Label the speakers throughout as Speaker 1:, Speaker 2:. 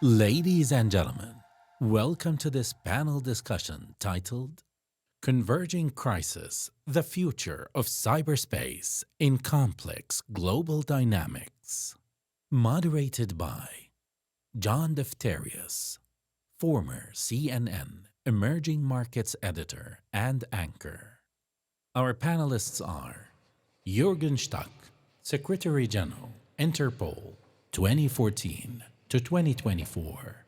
Speaker 1: Ladies and gentlemen, welcome to this panel discussion titled Converging Crisis, the Future of Cyberspace in Complex Global Dynamics. Moderated by John Defterius, former CNN Emerging Markets Editor and Anchor. Our panelists are Jürgen Stock, Secretary General, Interpol, 2014 to 2024.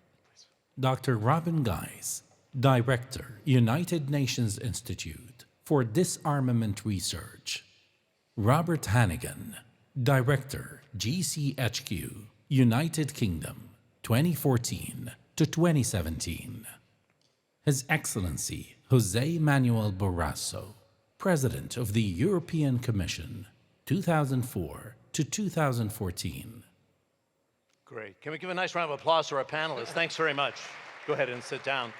Speaker 1: Dr. Robin Geiss, Director, United Nations Institute for Disarmament Research. Robert Hannigan, Director, GCHQ, United Kingdom, 2014 to 2017. His Excellency José Manuel Barroso, President of the European Commission, 2004 to 2014.
Speaker 2: Great. Can we give a nice round of applause to our panelists? Thanks very much. Go ahead and sit down.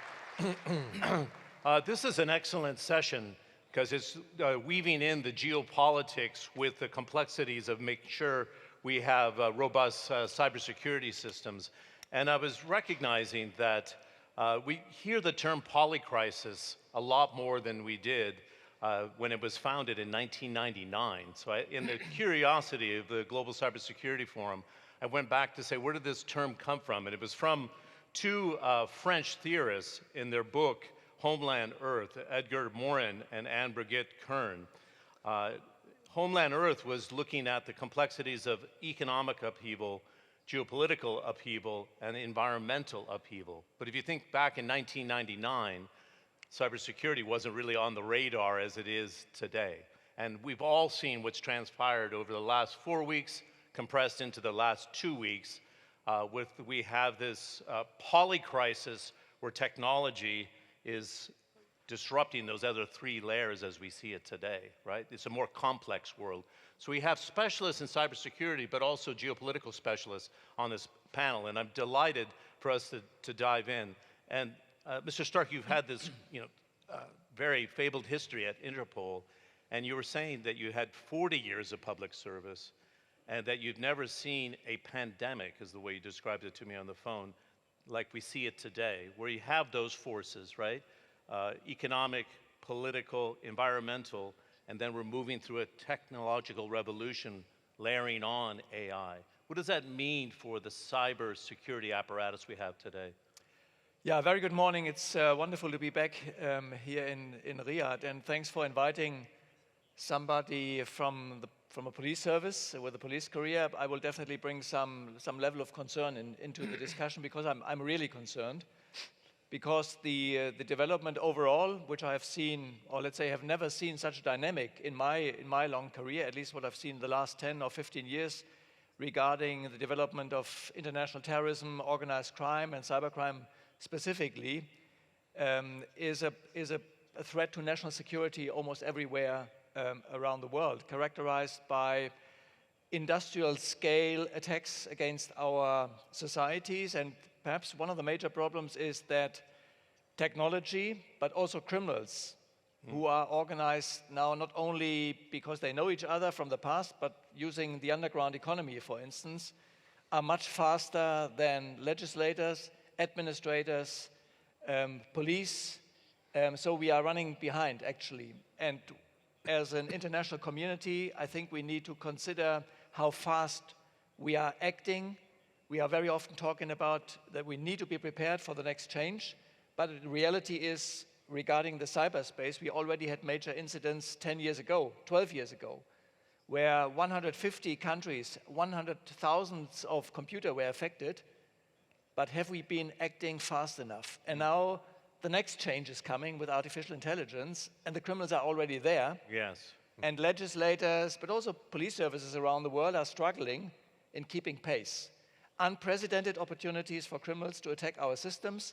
Speaker 2: This is an excellent session because it's weaving in the geopolitics with the complexities of making sure we have robust cybersecurity systems. And I was recognizing that we hear the term polycrisis a lot more than we did when it was founded in 1999. So in the curiosity of the Global Cybersecurity Forum, I went back to say, where did this term come from? And it was from two French theorists in their book, Homeland Earth, Edgar Morin and Anne Brigitte Kern. Homeland Earth was looking at the complexities of economic upheaval, geopolitical upheaval, and environmental upheaval. But if you think back in 1999, cybersecurity wasn't really on the radar as it is today. And we've all seen what's transpired over the last 4 weeks, compressed into the last 2 weeks. We have this polycrisis where technology is disrupting those other three layers as we see it today, right? It's a more complex world. So we have specialists in cybersecurity, but also geopolitical specialists on this panel, and I'm delighted for us to dive in. And Mr. Stark, you've had this very fabled history at Interpol, and you were saying that you had 40 years of public service, and that you'd never seen a pandemic, is the way you described it to me on the phone, like we see it today, where you have those forces, right? Economic, political, environmental, and then we're moving through a technological revolution layering on AI. What does that mean for the cyber security apparatus we have today?
Speaker 3: Yeah, very good morning. It's wonderful to be back here in Riyadh, and thanks for inviting somebody from a police service with a police career. I will definitely bring some level of concern into the discussion, because I'm really concerned, because the development overall, which I have seen, or let's say have never seen such a dynamic in my long career, at least what I've seen the last 10 or 15 years regarding the development of international terrorism, organized crime, and cybercrime specifically, is a threat to national security almost everywhere around the world, characterized by industrial scale attacks against our societies. And perhaps one of the major problems is that technology, but also criminals who are organized now not only because they know each other from the past, but using the underground economy, for instance, are much faster than legislators, administrators, police. So we are running behind, actually. And as an international community, I think we need to consider how fast we are acting. We are very often talking about that we need to be prepared for the next change, but the reality is, regarding the cyberspace, we already had major incidents 10 years ago, 12 years ago, where 150 countries, 100,000 of computers were affected. But have we been acting fast enough? And now the next change is coming with artificial intelligence, and the criminals are already there.
Speaker 2: Yes.
Speaker 3: And legislators, but also police services around the world are struggling in keeping pace. Unprecedented opportunities for criminals to attack our systems,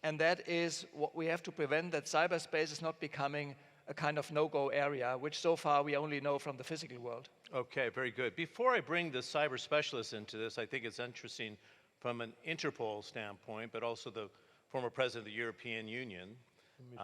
Speaker 3: and that is what we have to prevent, that cyberspace is not becoming a kind of no-go area, which so far we only know from the physical world.
Speaker 2: Okay, very good. Before I bring the cyber specialists into this, I think it's interesting from an Interpol standpoint, but also the former president of the European Union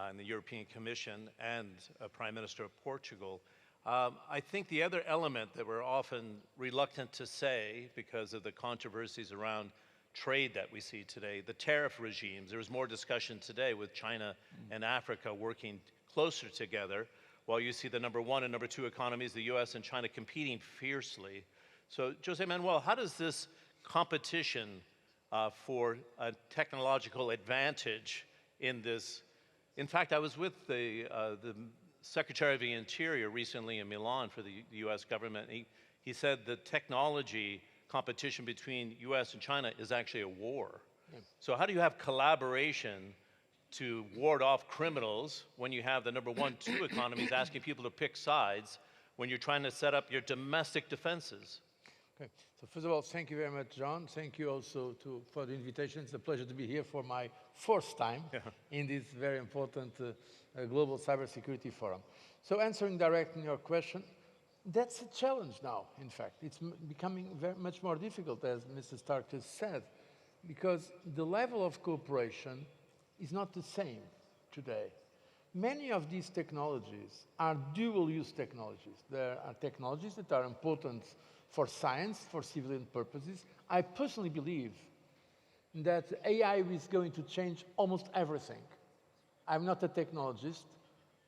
Speaker 2: and the European Commission, and Prime Minister of Portugal. I think the other element that we're often reluctant to say because of the controversies around trade that we see today, the tariff regimes. There was more discussion today with China and Africa working closer together, while you see the number one and number two economies, the US and China, competing fiercely. So, José Manuel, how does this competition for a technological advantage in this? In fact, I was with the Secretary of the Interior recently in Milan for the US government. He said the technology competition between US and China is actually a war. Yeah. So how do you have collaboration to ward off criminals when you have the number one, two economies asking people to pick sides when you're trying to set up your domestic defenses?
Speaker 4: Okay. So first of all, thank you very much, John. Thank you also for the invitation. It's a pleasure to be here for my fourth time in this very important global cybersecurity forum. So answering directly your question, that's a challenge now, in fact. It's becoming much more difficult, as Mr. Stark just said, because the level of cooperation is not the same today. Many of these technologies are dual-use technologies. There are technologies that are important for science, for civilian purposes. I personally believe that AI is going to change almost everything. I'm not a technologist,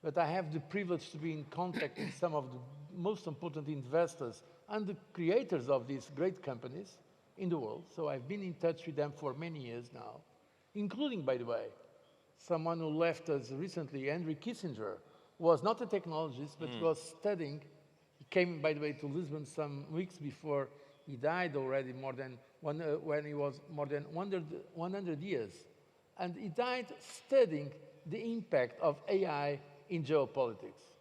Speaker 4: but I have the privilege to be in contact with some of the most important investors and the creators of these great companies in the world. So I've been in touch with them for many years now, including, by the way, someone who left us recently, Henry Kissinger, was not a technologist, but was studying. He came, by the way, to Lisbon some weeks before he died already, when he was more than 100 years. And he died studying the impact of AI in geopolitics.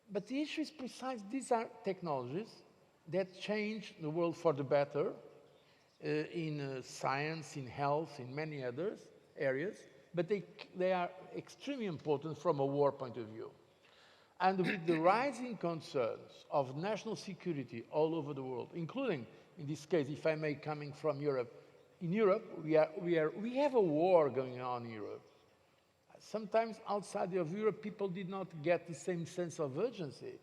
Speaker 4: But the issue is precise. These are technologies that change the world for the better in science, in health, in many other areas, but they are extremely important from a war point of view. And with the rising concerns of national security all over the world, including, in this case, if I may, coming from Europe, in Europe, we have a war going on in Europe. Sometimes outside of Europe, people did not get the same sense of urgency.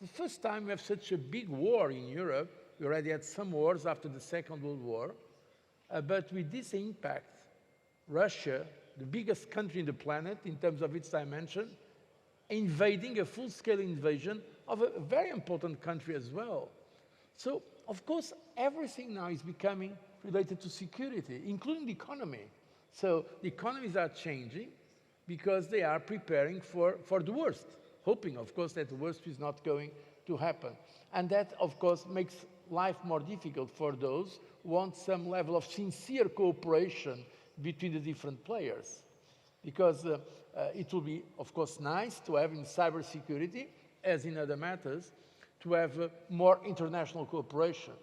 Speaker 4: The first time we have such a big war in Europe. We already had some wars after the Second World War, but with this impact, Russia, the biggest country in the planet in terms of its dimension, invading a full-scale invasion of a very important country as well. So, of course, everything now is becoming related to security, including the economy. So the economies are changing because they are preparing for the worst, hoping, of course, that the worst is not going to happen. And that, of course, makes life more difficult for those who want some level of sincere cooperation between the different players. Because it will be, of course, nice to have in cybersecurity, as in other matters, to have more international cooperation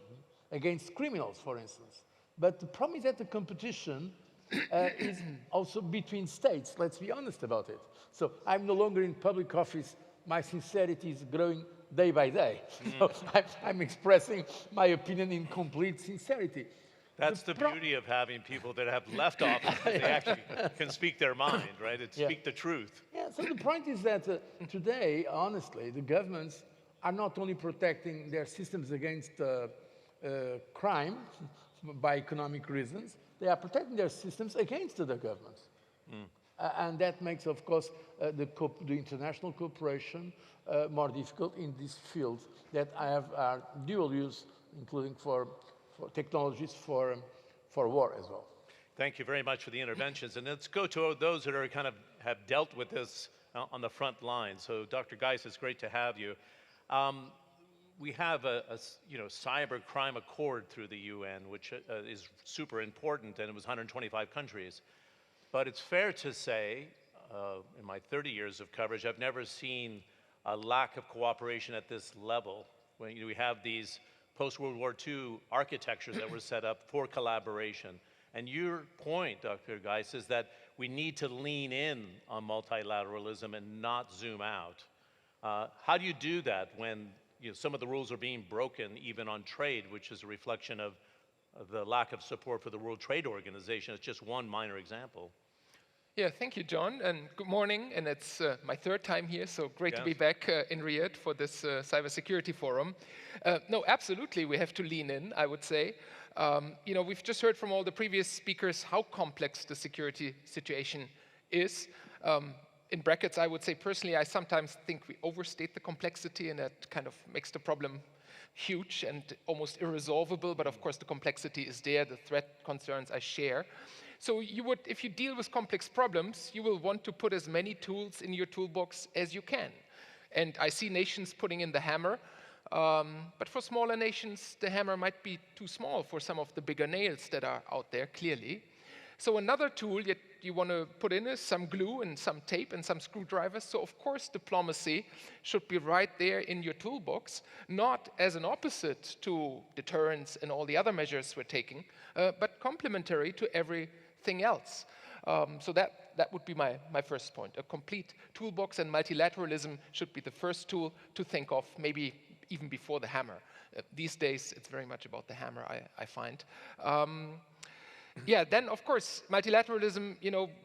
Speaker 4: against criminals, for instance. But the problem is that the competition is also between states. Let's be honest about it. So I'm no longer in public office. My sincerity is growing day by day. So I'm expressing my opinion in complete sincerity.
Speaker 2: That's the beauty of having people that have left office. They actually can speak their mind, right? And speak the truth.
Speaker 4: Yeah, so the point is that today, honestly, the governments are not only protecting their systems against crime by economic reasons, they are protecting their systems against other governments. And that makes, of course, the international cooperation more difficult in these fields that are dual use, including for technologies for war as well.
Speaker 2: Thank you very much for the interventions. And let's go to those that are have dealt with this on the front line. So Dr. Geiss, it's great to have you. We have a cyber crime accord through the UN, which is super important, and it was 125 countries. But it's fair to say, in my 30 years of coverage, I've never seen a lack of cooperation at this level. When we have these post-World War II architectures that were set up for collaboration. And your point, Dr. Geiss, is that we need to lean in on multilateralism and not zoom out. How do you do that when some of the rules are being broken, even on trade, which is a reflection of the lack of support for the World Trade Organization? It's just one minor example.
Speaker 5: Yeah, thank you, John, and good morning. And it's my third time here, so great to be back in Riyadh for this cybersecurity forum. No, absolutely, we have to lean in, I would say. We've just heard from all the previous speakers how complex the security situation is. In brackets, I would say personally, I sometimes think we overstate the complexity, and that kind of makes the problem huge and almost irresolvable. But of course, the complexity is there, the threat concerns I share. So if you deal with complex problems, you will want to put as many tools in your toolbox as you can. And I see nations putting in the hammer, but for smaller nations, the hammer might be too small for some of the bigger nails that are out there, clearly. So another tool that you want to put in is some glue and some tape and some screwdrivers. So of course, diplomacy should be right there in your toolbox, not as an opposite to deterrence and all the other measures we're taking, but complementary to everything else. So that would be my first point. A complete toolbox, and multilateralism should be the first tool to think of, maybe even before the hammer. These days, it's very much about the hammer, I find. Yeah, then of course, multilateralism,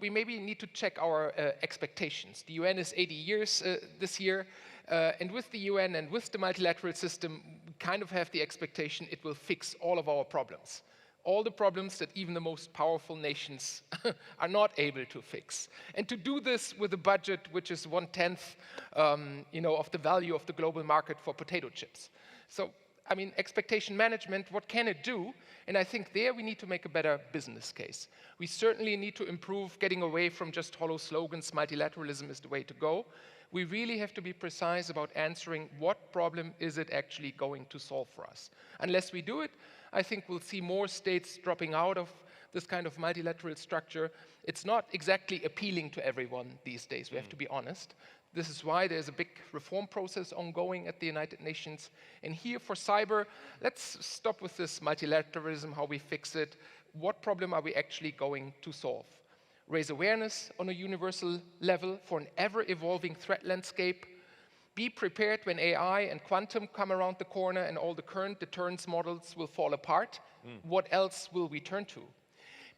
Speaker 5: we maybe need to check our expectations. The UN is 80 years this year, and with the UN and with the multilateral system, we kind of have the expectation it will fix all of our problems. All the problems that even the most powerful nations are not able to fix. And to do this with a budget which is 1/10, of the value of the global market for potato chips. So, I mean, expectation management, what can it do? And I think there we need to make a better business case. We certainly need to improve getting away from just hollow slogans, multilateralism is the way to go. We really have to be precise about answering what problem is it actually going to solve for us. Unless we do it, I think we'll see more states dropping out of this kind of multilateral structure. It's not exactly appealing to everyone these days, we have to be honest. This is why there's a big reform process ongoing at the United Nations. And here for cyber, let's stop with this multilateralism, how we fix it. What problem are we actually going to solve? Raise awareness on a universal level for an ever-evolving threat landscape. Be prepared when AI and quantum come around the corner and all the current deterrence models will fall apart. What else will we turn to?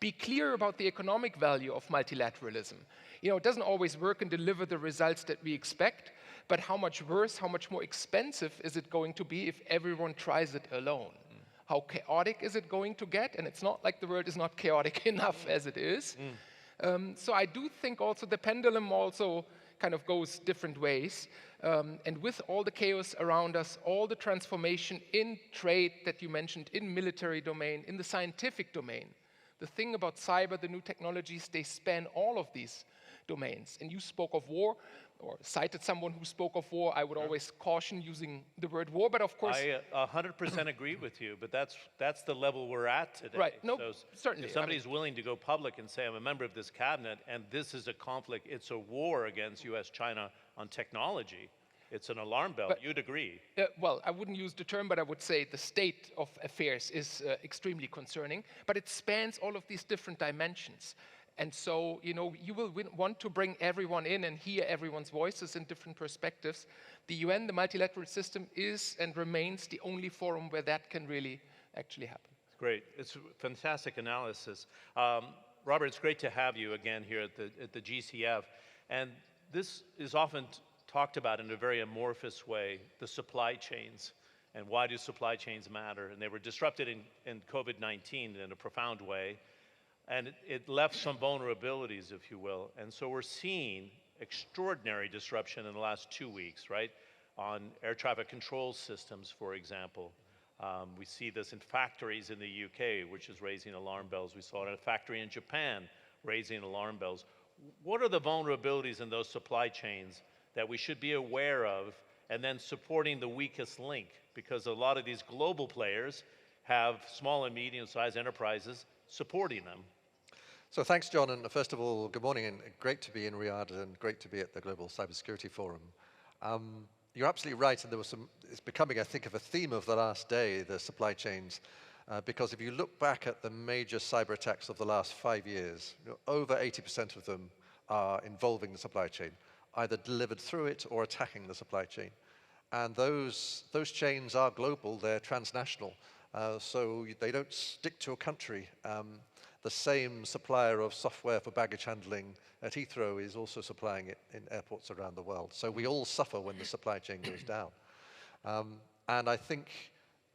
Speaker 5: Be clear about the economic value of multilateralism. It doesn't always work and deliver the results that we expect, but how much worse, how much more expensive is it going to be if everyone tries it alone? How chaotic is it going to get? And it's not like the world is not chaotic enough as it is. So I do think also the pendulum also kind of goes different ways. And with all the chaos around us, all the transformation in trade that you mentioned, in military domain, in the scientific domain, the thing about cyber, the new technologies, they span all of these domains. And you spoke of war, or cited someone who spoke of war. I would always caution using the word war, but of course...
Speaker 2: I 100% agree with you, but that's the level we're at today.
Speaker 5: Right, no,
Speaker 2: so
Speaker 5: certainly.
Speaker 2: If somebody's willing to go public and say, I'm a member of this cabinet, and this is a conflict, it's a war against US-China on technology, it's an alarm bell. But you'd agree.
Speaker 5: Well, I wouldn't use the term, but I would say the state of affairs is extremely concerning, but it spans all of these different dimensions. And so, you will want to bring everyone in and hear everyone's voices and different perspectives. The UN, the multilateral system, is and remains the only forum where that can really actually happen.
Speaker 2: Great. It's fantastic analysis. Robert, it's great to have you again here at the GCF. And this is often talked about in a very amorphous way, the supply chains. And why do supply chains matter? And they were disrupted in COVID-19 in a profound way. And it left some vulnerabilities, if you will. And so we're seeing extraordinary disruption in the last 2 weeks, right? On air traffic control systems, for example. We see this in factories in the UK, which is raising alarm bells. We saw it in a factory in Japan, raising alarm bells. What are the vulnerabilities in those supply chains that we should be aware of, and then supporting the weakest link? Because a lot of these global players have small and medium-sized enterprises supporting them.
Speaker 6: So thanks, John, and first of all, good morning, and great to be in Riyadh and great to be at the Global Cybersecurity Forum. You're absolutely right, and it's becoming, I think, of a theme of the last day, the supply chains, because if you look back at the major cyber attacks of the last 5 years, over 80% of them are involving the supply chain, either delivered through it or attacking the supply chain. And those chains are global, they're transnational, so they don't stick to a country. the same supplier of software for baggage handling at Heathrow is also supplying it in airports around the world. So we all suffer when the supply chain goes down. And I think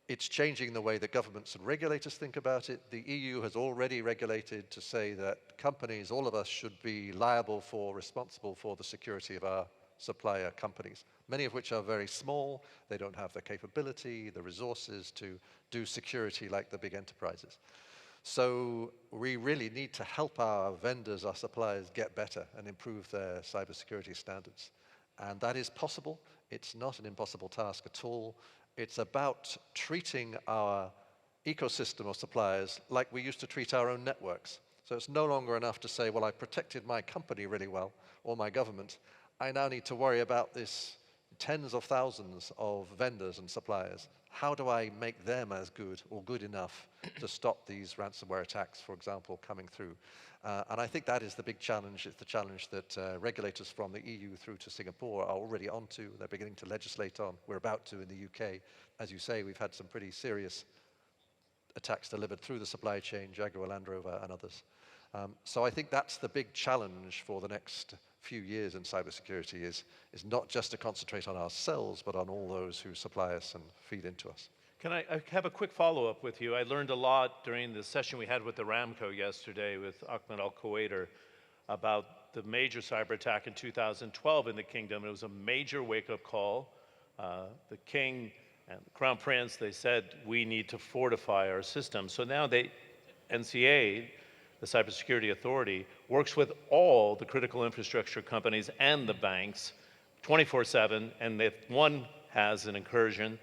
Speaker 6: it's changing the way that governments and regulators think about it. The EU has already regulated to say that companies, all of us, should be liable for, responsible for the security of our supplier companies, many of which are very small. They don't have the capability, the resources to do security like the big enterprises. So we really need to help our vendors, our suppliers, get better and improve their cybersecurity standards. And that is possible. It's not an impossible task at all. It's about treating our ecosystem of suppliers like we used to treat our own networks. So it's no longer enough to say, well, I protected my company really well, or my government. I now need to worry about this tens of thousands of vendors and suppliers. How do I make them as good or good enough to stop these ransomware attacks, for example, coming through? And I think that is the big challenge. It's the challenge that regulators from the EU through to Singapore are already onto. They're beginning to legislate on. We're about to in the UK. As you say, we've had some pretty serious attacks delivered through the supply chain, Jaguar Land Rover and others. So I think that's the big challenge for the next few years in cybersecurity is not just to concentrate on ourselves, but on all those who supply us and feed into us.
Speaker 2: Can I have a quick follow-up with you? I learned a lot during the session we had with Aramco yesterday with Ahmed Al-Kuwaiter about the major cyber attack in 2012 in the kingdom. It was a major wake-up call. The king and the crown prince, they said, we need to fortify our system. So now NCA, the Cybersecurity Authority, works with all the critical infrastructure companies and the banks 24/7, and if one has an incursion,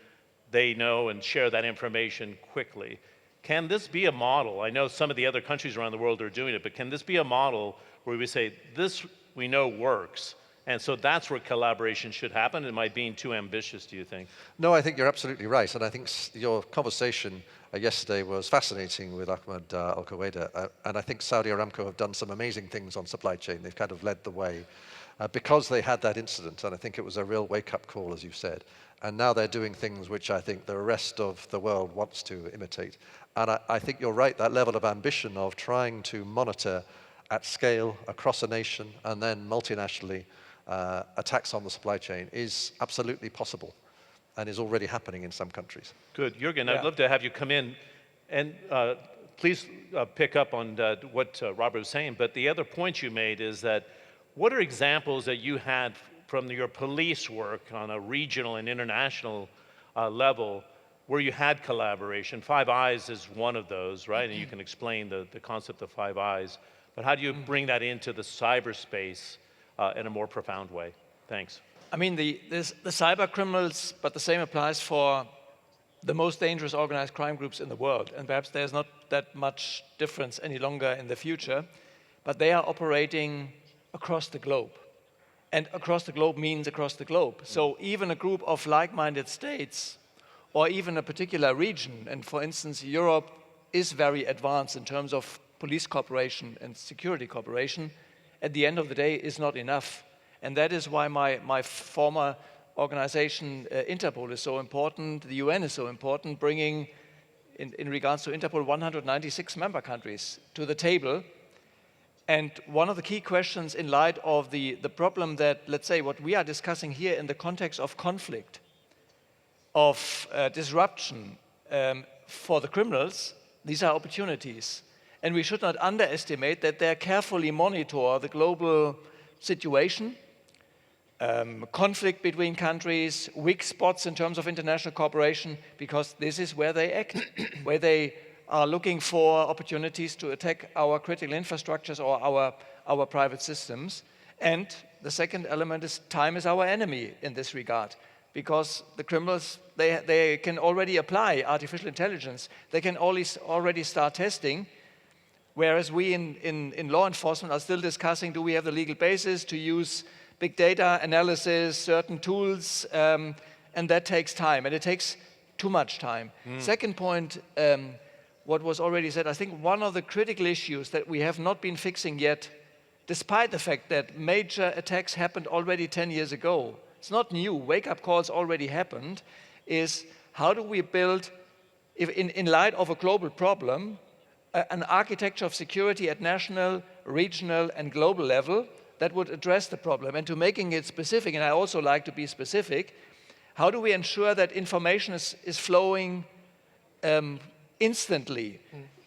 Speaker 2: they know and share that information quickly. Can this be a model? I know some of the other countries around the world are doing it, but can this be a model where we say, this we know works, and so that's where collaboration should happen? Am I being too ambitious, do you think?
Speaker 6: No, I think you're absolutely right, and I think your conversation yesterday was fascinating with Ahmed Al-Kuwaiter, and I think Saudi Aramco have done some amazing things on supply chain. They've kind of led the way because they had that incident, and I think it was a real wake-up call, as you said. And now they're doing things which I think the rest of the world wants to imitate. And I think you're right, that level of ambition of trying to monitor at scale across a nation and then multinationally attacks on the supply chain is absolutely possible and is already happening in some countries.
Speaker 2: Good. Jürgen, I'd love to have you come in and please pick up on what Robert was saying. But the other point you made is that what are examples that you had from your police work on a regional and international level where you had collaboration? Five Eyes is one of those, right? And you can explain the concept of Five Eyes. But how do you bring that into the cyberspace in a more profound way? Thanks.
Speaker 3: I mean, the cyber criminals, but the same applies for the most dangerous organized crime groups in the world. And perhaps there's not that much difference any longer in the future, but they are operating across the globe. And across the globe means across the globe. So even a group of like-minded states, or even a particular region, and for instance, Europe is very advanced in terms of police cooperation and security cooperation, at the end of the day is not enough. And that is why my former organization, Interpol, is so important, the UN is so important, bringing, in regards to Interpol, 196 member countries to the table. And one of the key questions in light of the problem that, let's say, what we are discussing here in the context of conflict, of disruption for the criminals, these are opportunities. And we should not underestimate that they carefully monitor the global situation, conflict between countries, weak spots in terms of international cooperation, because this is where they act, where they are looking for opportunities to attack our critical infrastructures or our private systems. And the second element is time is our enemy in this regard, because the criminals, they can already apply artificial intelligence. They can already start testing, whereas we in law enforcement are still discussing, do we have the legal basis to use big data analysis, certain tools, and that takes time, and it takes too much time. Second point, what was already said, I think one of the critical issues that we have not been fixing yet, despite the fact that major attacks happened already 10 years ago, it's not new, wake-up calls already happened, is how do we build, in light of a global problem, an architecture of security at national, regional, and global level that would address the problem. And to making it specific, and I also like to be specific, how do we ensure that information is flowing instantly?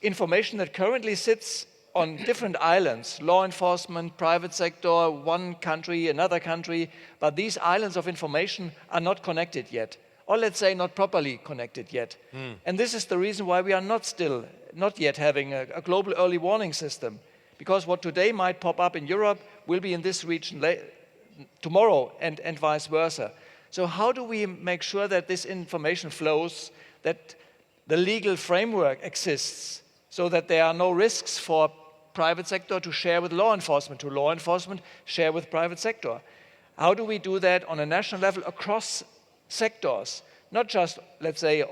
Speaker 3: Information that currently sits on different islands, law enforcement, private sector, one country, another country, but these islands of information are not connected yet, or let's say not properly connected yet. And this is the reason why we are not yet having a global early warning system, because what today might pop up in Europe will be in this region tomorrow, and vice versa. So how do we make sure that this information flows, that the legal framework exists, so that there are no risks for private sector to share with law enforcement share with private sector? How do we do that on a national level across sectors, not just, let's say,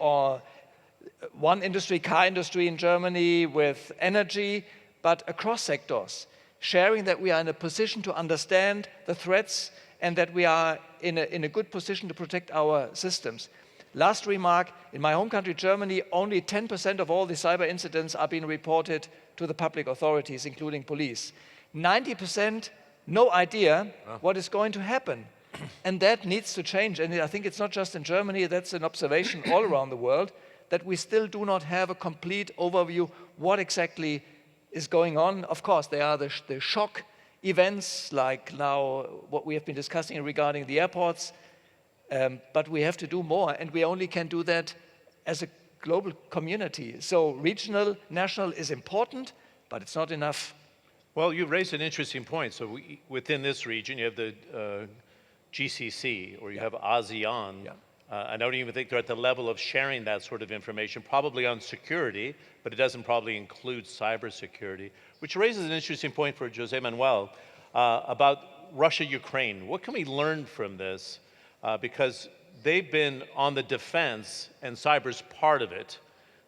Speaker 3: one industry, car industry in Germany with energy, but across sectors, sharing that we are in a position to understand the threats and that we are in a good position to protect our systems. Last remark, in my home country, Germany, only 10% of all the cyber incidents are being reported to the public authorities, including police. 90%, no idea what is going to happen. And that needs to change. And I think it's not just in Germany, that's an observation all around the world, that we still do not have a complete overview what exactly is going on. Of course, there are the shock events, like now what we have been discussing regarding the airports, but we have to do more, and we only can do that as a global community. So regional, national is important, but it's not enough.
Speaker 2: Well, you raised an interesting point. So within this region, you have the GCC, or you have ASEAN. I don't even think they're at the level of sharing that sort of information, probably on security, but it doesn't probably include cybersecurity, which raises an interesting point for José Manuel about Russia-Ukraine. What can we learn from this? Because they've been on the defense, and cyber's part of it.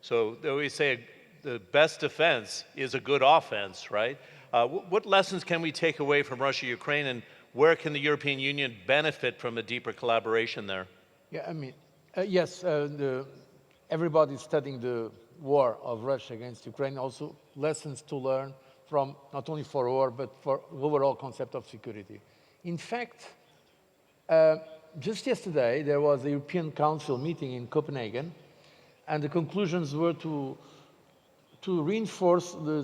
Speaker 2: So they always say the best defense is a good offense, right? What lessons can we take away from Russia-Ukraine, and where can the European Union benefit from a deeper collaboration there?
Speaker 4: Yeah, I mean, yes, everybody's studying the war of Russia against Ukraine, also lessons to learn from not only for war, but for overall concept of security. In fact, just yesterday, there was a European Council meeting in Copenhagen, and the conclusions were to reinforce the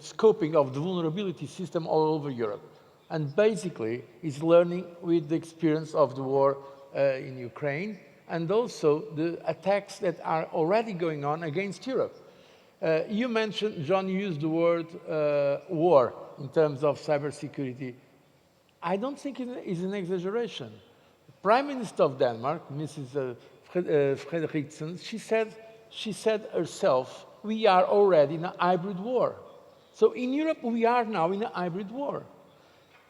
Speaker 4: scoping of the vulnerability system all over Europe. And basically, it's learning with the experience of the war in Ukraine, and also the attacks that are already going on against Europe. You mentioned, John used the word war in terms of cybersecurity. I don't think it is an exaggeration. Prime Minister of Denmark, Mrs. Frederiksen, she said herself, we are already in a hybrid war. So in Europe, we are now in a hybrid war.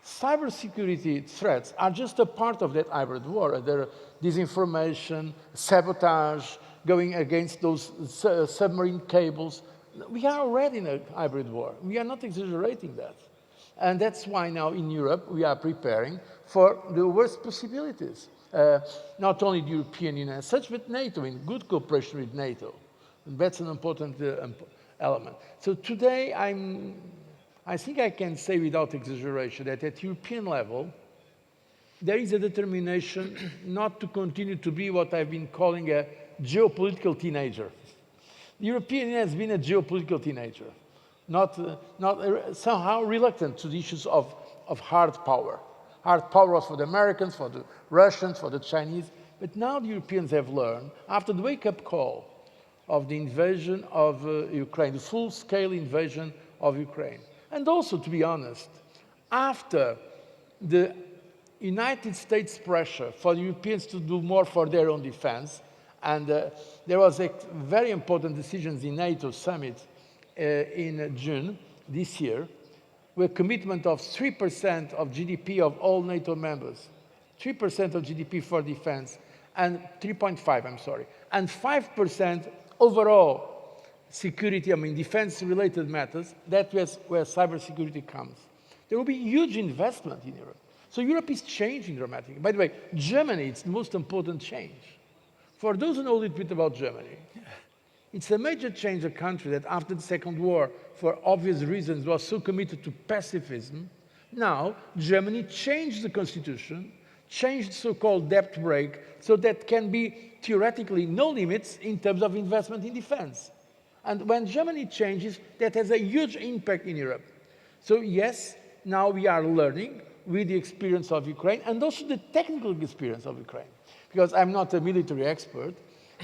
Speaker 4: Cybersecurity threats are just a part of that hybrid war. There are disinformation, sabotage, going against those submarine cables. We are already in a hybrid war. We are not exaggerating that. And that's why now in Europe we are preparing for the worst possibilities. Not only the European Union as such, but NATO, in good cooperation with NATO. And that's an important element. So today I think I can say without exaggeration that at European level, there is a determination not to continue to be what I've been calling a geopolitical teenager. The European Union has been a geopolitical teenager, not somehow reluctant to the issues of hard power. Hard power was for the Americans, for the Russians, for the Chinese, but now the Europeans have learned, after the wake-up call of the invasion of Ukraine, the full-scale invasion of Ukraine, and also, to be honest, after the United States pressure for the Europeans to do more for their own defense, and there was a very important decisions in NATO summit in June this year, with a commitment of 3% of GDP of all NATO members, 3% of GDP for defense, and 3.5, I'm sorry, and 5% overall security, I mean defense-related matters, that's where cybersecurity comes. There will be huge investment in Europe. So Europe is changing dramatically. By the way, Germany is the most important change. For those who know a little bit about Germany, It's a major change, a country that after the Second War, for obvious reasons, was so committed to pacifism. Now, Germany changed the constitution, changed so-called debt brake, so that can be theoretically no limits in terms of investment in defense. And when Germany changes, that has a huge impact in Europe. So yes, now we are learning with the experience of Ukraine and also the technical experience of Ukraine. Because I'm not a military expert,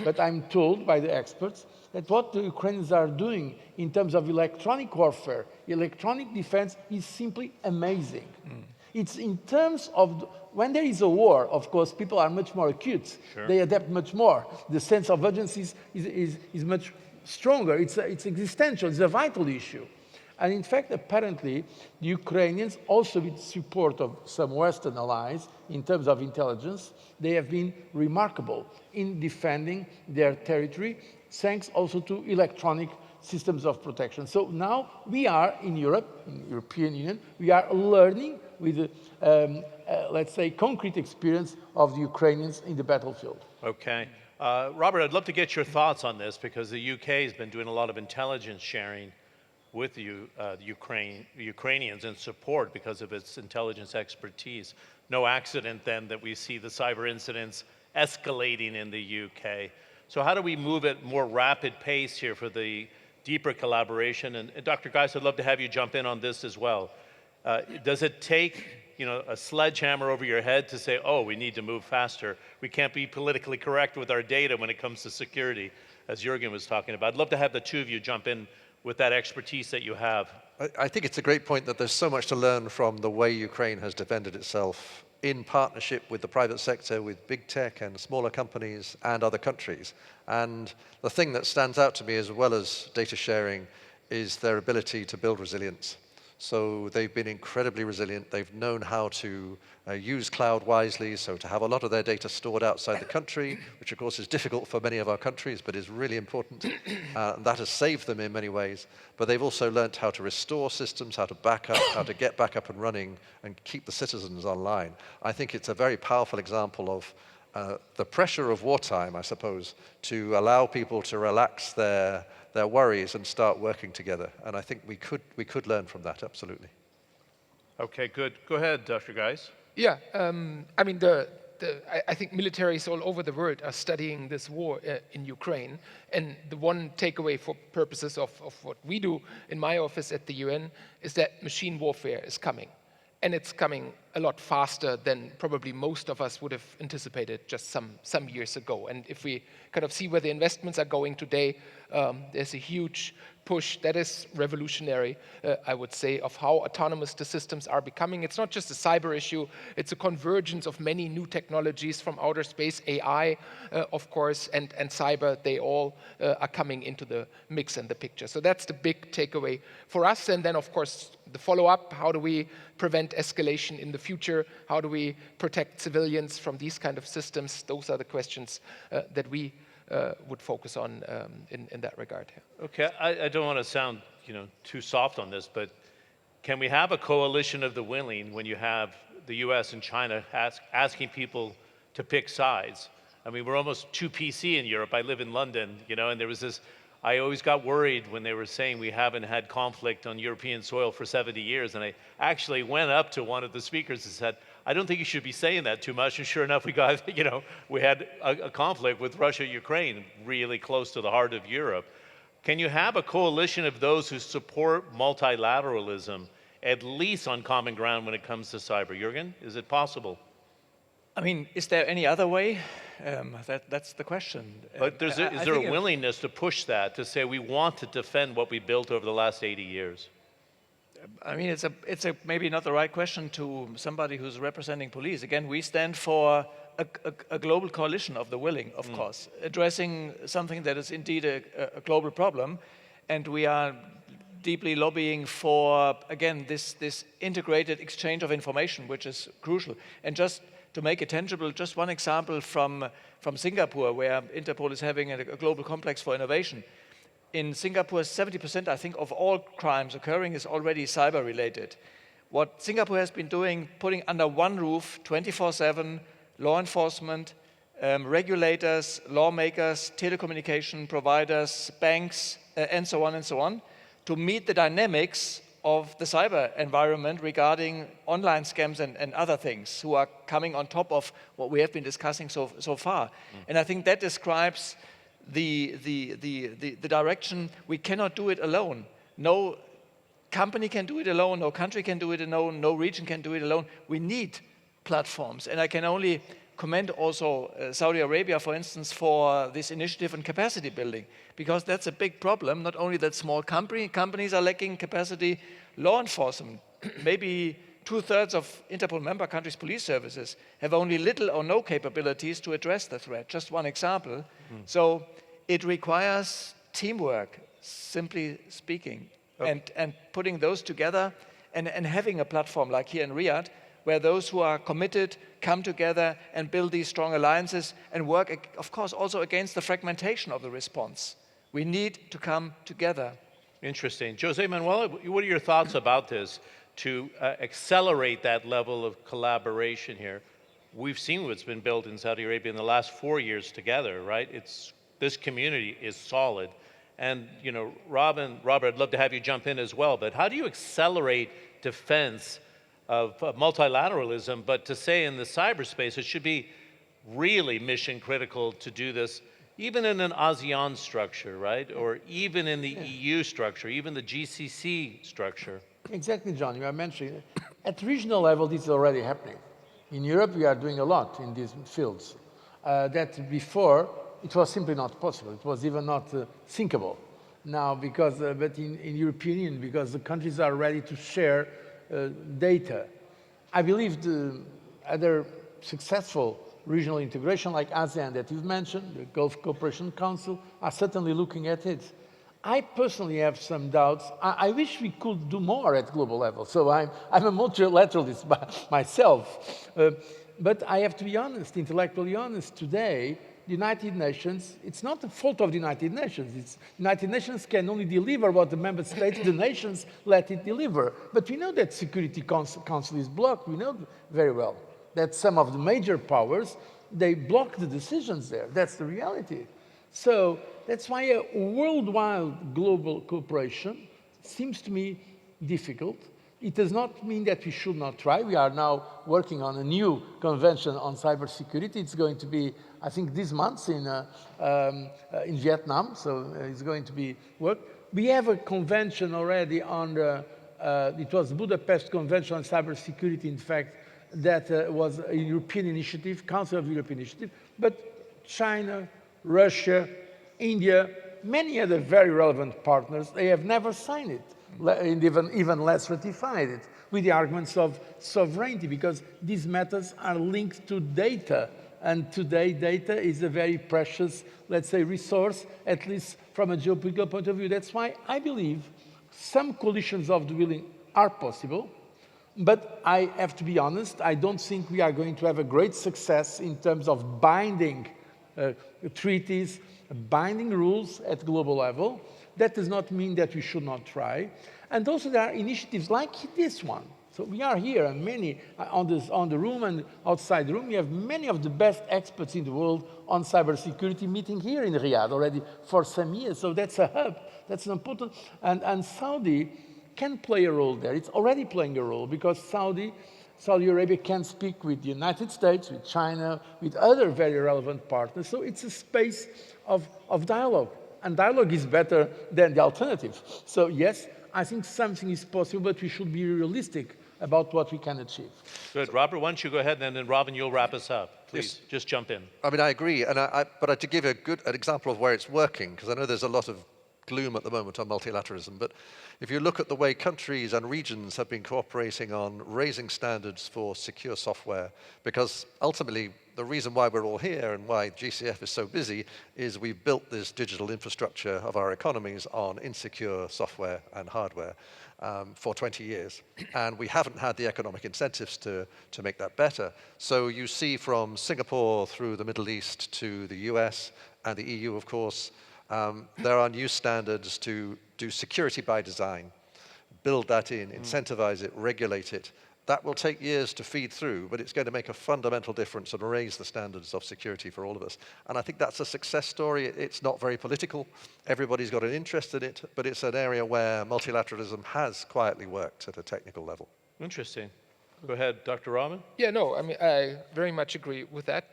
Speaker 4: but I'm told by the experts that what the Ukrainians are doing in terms of electronic warfare, electronic defense is simply amazing. It's in terms of, when there is a war, of course, people are much more acute. Sure. They adapt much more. The sense of urgency is much stronger. It's existential, it's a vital issue. And in fact, apparently, the Ukrainians, also with support of some Western allies in terms of intelligence, they have been remarkable in defending their territory, thanks also to electronic systems of protection. So now we are in Europe, in the European Union, we are learning with, let's say, concrete experience of the Ukrainians in the battlefield.
Speaker 2: Okay. Robert, I'd love to get your thoughts on this because the UK has been doing a lot of intelligence sharing with the Ukrainians in support because of its intelligence expertise. No accident then that we see the cyber incidents escalating in the UK. So how do we move at more rapid pace here for the deeper collaboration? And Dr. Geiss, I'd love to have you jump in on this as well. Does it take a sledgehammer over your head to say, oh, we need to move faster? We can't be politically correct with our data when it comes to security, as Jürgen was talking about. I'd love to have the two of you jump in with that expertise that you have.
Speaker 6: I think it's a great point that there's so much to learn from the way Ukraine has defended itself in partnership with the private sector, with big tech and smaller companies and other countries. And the thing that stands out to me, as well as data sharing, is their ability to build resilience. So they've been incredibly resilient. They've known how to use cloud wisely, so to have a lot of their data stored outside the country, which of course is difficult for many of our countries, but is really important. That has saved them in many ways. But they've also learned how to restore systems, how to back up, how to get back up and running and keep the citizens online. I think it's a very powerful example of the pressure of wartime, I suppose, to allow people to relax their worries and start working together. And I think we could learn from that, absolutely.
Speaker 2: Okay, good. Go ahead, Dr. Geiss.
Speaker 5: Yeah, I mean, I think militaries all over the world are studying this war in Ukraine. And the one takeaway for purposes of what we do in my office at the UN is that machine warfare is coming. And it's coming a lot faster than probably most of us would have anticipated just some years ago. And if we kind of see where the investments are going today, there's a huge push that is revolutionary, I would say, of how autonomous the systems are becoming. It's not just a cyber issue, it's a convergence of many new technologies from outer space, AI, of course, and cyber. They all are coming into the mix and the picture. So that's the big takeaway for us. And then, of course, the follow-up, how do we prevent escalation in the future? How do we protect civilians from these kind of systems? Those are the questions that we would focus on in that regard.
Speaker 2: Okay, I don't want to sound too soft on this, but can we have a coalition of the willing when you have the US and China asking people to pick sides? I mean, we're almost too PC in Europe. I live in London, and there was this, I always got worried when they were saying we haven't had conflict on European soil for 70 years. And I actually went up to one of the speakers and said, I don't think you should be saying that too much. And sure enough, we got, we had a conflict with Russia, Ukraine, really close to the heart of Europe. Can you have a coalition of those who support multilateralism, at least on common ground when it comes to cyber? Jürgen, is it possible?
Speaker 3: I mean, is there any other way? That's the question.
Speaker 2: But is there a willingness to push that, to say we want to defend what we built over the last 80 years?
Speaker 3: I mean, it's maybe not the right question to somebody who's representing police. Again, we stand for a global coalition of the willing, of course, addressing something that is indeed a global problem. And we are deeply lobbying for, again, this integrated exchange of information, which is crucial. And just to make it tangible, just one example from Singapore, where Interpol is having a global complex for innovation. In Singapore, 70%, I think, of all crimes occurring is already cyber-related. What Singapore has been doing, putting under one roof, 24/7, law enforcement, regulators, lawmakers, telecommunication providers, banks, and so on, to meet the dynamics of the cyber environment regarding online scams and other things who are coming on top of what we have been discussing so far. And I think that describes the direction. We cannot do it alone. No company can do it alone, no country can do it alone, no region can do it alone. We need platforms. And I can only commend also Saudi Arabia, for instance, for this initiative in capacity building, because that's a big problem. Not only that small companies are lacking capacity, law enforcement, maybe 2/3 of Interpol member countries' police services have only little or no capabilities to address the threat. Just one example. So it requires teamwork, simply speaking, and putting those together and having a platform like here in Riyadh, where those who are committed come together and build these strong alliances and work, of course, also against the fragmentation of the response. We need to come together.
Speaker 2: Interesting. José Manuel, what are your thoughts about this to accelerate that level of collaboration here? We've seen what's been built in Saudi Arabia in the last 4 years together, right? This community is solid. And, you know, Robert, I'd love to have you jump in as well, but how do you accelerate defense of multilateralism, but to say in the cyberspace, it should be really mission critical to do this, even in an ASEAN structure, right? Or even in the EU structure, even the GCC structure.
Speaker 4: Exactly, John, you are mentioning it. At regional level, this is already happening. In Europe, we are doing a lot in these fields. That before, it was simply not possible. It was even not thinkable. Now, because, but in European Union, because the countries are ready to share data. I believe the other successful regional integration like ASEAN that you've mentioned, the Gulf Cooperation Council, are certainly looking at it. I personally have some doubts. I wish we could do more at global level. So I'm a multilateralist myself. But I have to be honest, intellectually honest, today, the United Nations, it's not the fault of the United Nations. It's United Nations can only deliver what the member states, the nations, let it deliver. But we know that Security Council is blocked. We know very well that some of the major powers, they block the decisions there. That's the reality. So that's why a worldwide global cooperation seems to me difficult. It does not mean that we should not try. We are now working on a new convention on cybersecurity. It's going to be, I think, this month in Vietnam, so it's going to be work. We have a convention already on the, it was the Budapest Convention on Cybersecurity, in fact, that was a European initiative, Council of Europe initiative, but China, Russia, India, many other very relevant partners, they have never signed it, and even less ratified it, with the arguments of sovereignty, because these matters are linked to data. And today, data is a very precious, let's say, resource, at least from a geopolitical point of view. That's why I believe some coalitions of the willing are possible. But I have to be honest, I don't think we are going to have a great success in terms of binding treaties, binding rules at global level. That does not mean that we should not try. And also there are initiatives like this one. So we are here, and many on the room and outside the room, we have many of the best experts in the world on cybersecurity meeting here in Riyadh already for some years. So that's a hub, that's an important, and Saudi can play a role there. It's already playing a role because Saudi Arabia can speak with the United States, with China, with other very relevant partners. So it's a space of dialogue, and dialogue is better than the alternative. So yes, I think something is possible, but we should be realistic about what we can achieve.
Speaker 2: Good. Robert, why don't you go ahead, and then Robin, you'll wrap us up. Please,
Speaker 6: Yes.
Speaker 2: just jump in.
Speaker 6: I mean, I agree, and but to give an example of where it's working, because I know there's a lot of gloom at the moment on multilateralism, but if you look at the way countries and regions have been cooperating on raising standards for secure software, because ultimately the reason why we're all here and why GCF is so busy is we've built this digital infrastructure of our economies on insecure software and hardware for 20 years. And we haven't had the economic incentives to make that better. So you see from Singapore through the Middle East to the US and the EU, of course, there are new standards to do security by design, build that in, incentivize it, regulate it. That will take years to feed through, but it's going to make a fundamental difference and raise the standards of security for all of us. And I think that's a success story. It's not very political. Everybody's got an interest in it, but it's an area where multilateralism has quietly worked at a technical level.
Speaker 2: Interesting. Go ahead, Dr. Rahman.
Speaker 5: Yeah, no, I mean, I very much agree with that.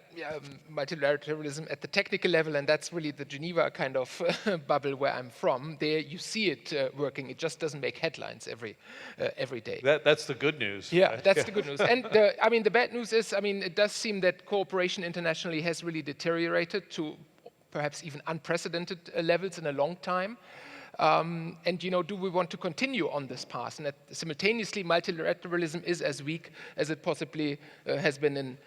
Speaker 5: Multilateralism at the technical level, and that's really the Geneva kind of bubble where I'm from. There you see it working. It just doesn't make headlines every day.
Speaker 2: That's the good news.
Speaker 5: Yeah, that's the good news. And I mean, the bad news is, I mean, it does seem that cooperation internationally has really deteriorated to perhaps even unprecedented levels in a long time. And do we want to continue on this path? And simultaneously, multilateralism is as weak as it possibly has been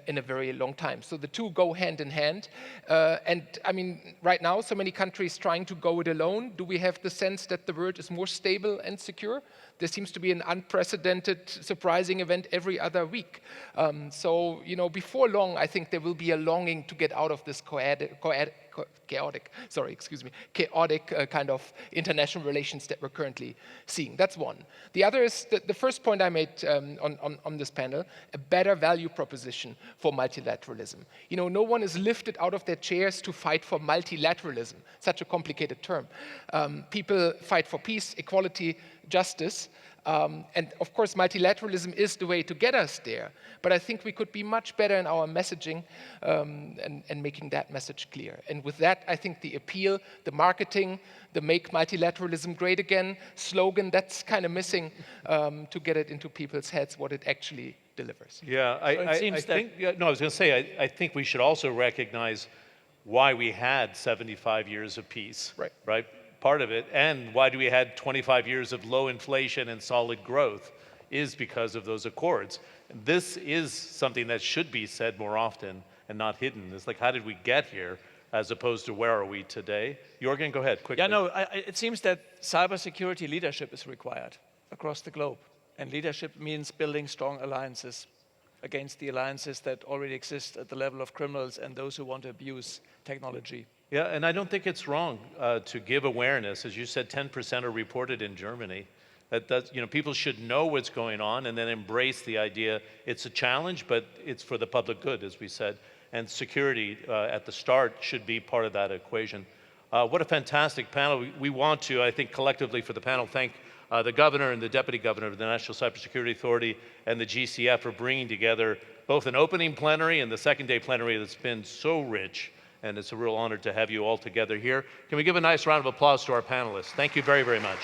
Speaker 5: in a very long time. So the two go hand in hand. And I mean, right now, so many countries trying to go it alone. Do we have the sense that the world is more stable and secure? There seems to be an unprecedented, surprising event every other week. So before long, I think there will be a longing to get out of this chaotic kind of international relations that we're currently seeing. That's one. The other is the first point I made on this panel, a better value proposition for multilateralism. No one is lifted out of their chairs to fight for multilateralism, such a complicated term. People fight for peace, equality, justice. And of course, multilateralism is the way to get us there. But I think we could be much better in our messaging and making that message clear. And with that, I think the appeal, the marketing, the make multilateralism great again slogan, that's kind of missing to get it into people's heads what it actually delivers.
Speaker 2: Yeah, I was going to say, I think we should also recognize why we had 75 years of peace, right? Part of it, and why do we had 25 years of low inflation and solid growth is because of those accords. This is something that should be said more often and not hidden. It's like, how did we get here, as opposed to where are we today? Jürgen, go ahead, quickly.
Speaker 3: Yeah, no, it seems that cybersecurity leadership is required across the globe. And leadership means building strong alliances against the alliances that already exist at the level of criminals and those who want to abuse technology.
Speaker 2: Yeah, and I don't think it's wrong to give awareness. As you said, 10% are reported in Germany. People should know what's going on and then embrace the idea it's a challenge, but it's for the public good, as we said. And security at the start should be part of that equation. What a fantastic panel. We want to, I think, collectively for the panel, thank the governor and the deputy governor of the National Cybersecurity Authority and the GCF for bringing together both an opening plenary and the second day plenary that's been so rich. And it's a real honor to have you all together here. Can we give a nice round of applause to our panelists? Thank you very, very much.